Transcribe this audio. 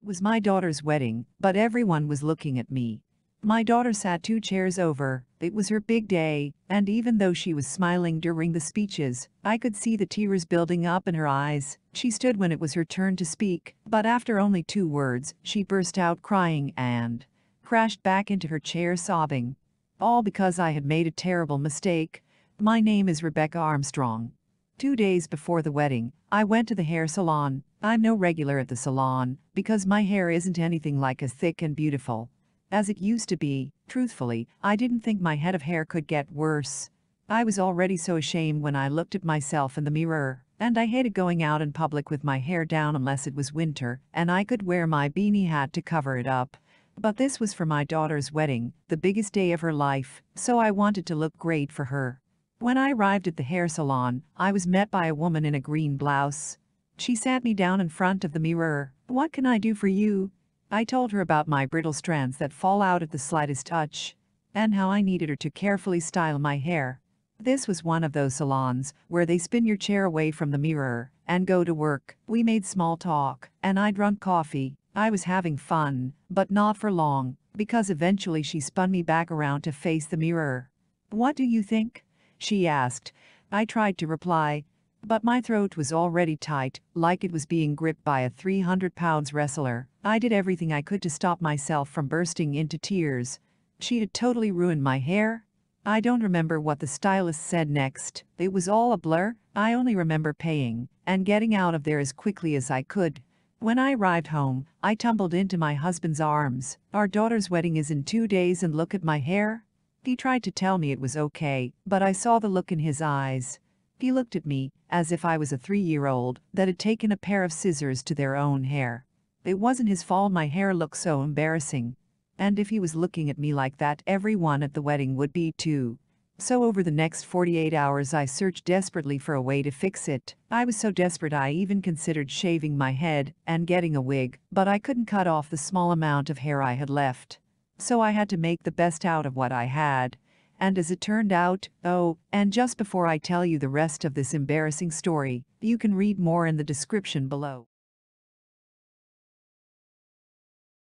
It was my daughter's wedding, but everyone was looking at me. My daughter sat 2 chairs over. It was her big day, and even though she was smiling during the speeches, I could see the tears building up in her eyes. She stood when it was her turn to speak, but after only 2 words, she burst out crying and crashed back into her chair sobbing. All because I had made a terrible mistake. My name is Rebecca Armstrong. 2 days before the wedding, I went to the hair salon. I'm no regular at the salon because my hair isn't anything like as thick and beautiful as it used to be. Truthfully, I didn't think my head of hair could get worse. I was already so ashamed when I looked at myself in the mirror, and I hated going out in public with my hair down unless it was winter and I could wear my beanie hat to cover it up. But this was for my daughter's wedding, the biggest day of her life, so I wanted to look great for her. When I arrived at the hair salon, I was met by a woman in a green blouse. She sat me down in front of the mirror. "What can I do for you?" I told her about my brittle strands that fall out at the slightest touch, and how I needed her to carefully style my hair. This was one of those salons where they spin your chair away from the mirror and go to work. We made small talk, and I drank coffee. I was having fun, but not for long, because eventually she spun me back around to face the mirror. "What do you think?" she asked. I tried to reply, but my throat was already tight, like it was being gripped by a 300-pound wrestler. I did everything I could to stop myself from bursting into tears. She had totally ruined my hair. I don't remember what the stylist said next. It was all a blur. I only remember paying and getting out of there as quickly as I could. When I arrived home, I tumbled into my husband's arms. "Our daughter's wedding is in 2 days and look at my hair." He tried to tell me it was okay, but I saw the look in his eyes. He looked at me as if I was a 3-year-old that had taken a pair of scissors to their own hair. It wasn't his fault my hair looked so embarrassing. And if he was looking at me like that, everyone at the wedding would be too. So over the next 48 hours I searched desperately for a way to fix it. I was so desperate I even considered shaving my head and getting a wig, but I couldn't cut off the small amount of hair I had left. So I had to make the best out of what I had. And as it turned out, and just before I tell you the rest of this embarrassing story, you can read more in the description below.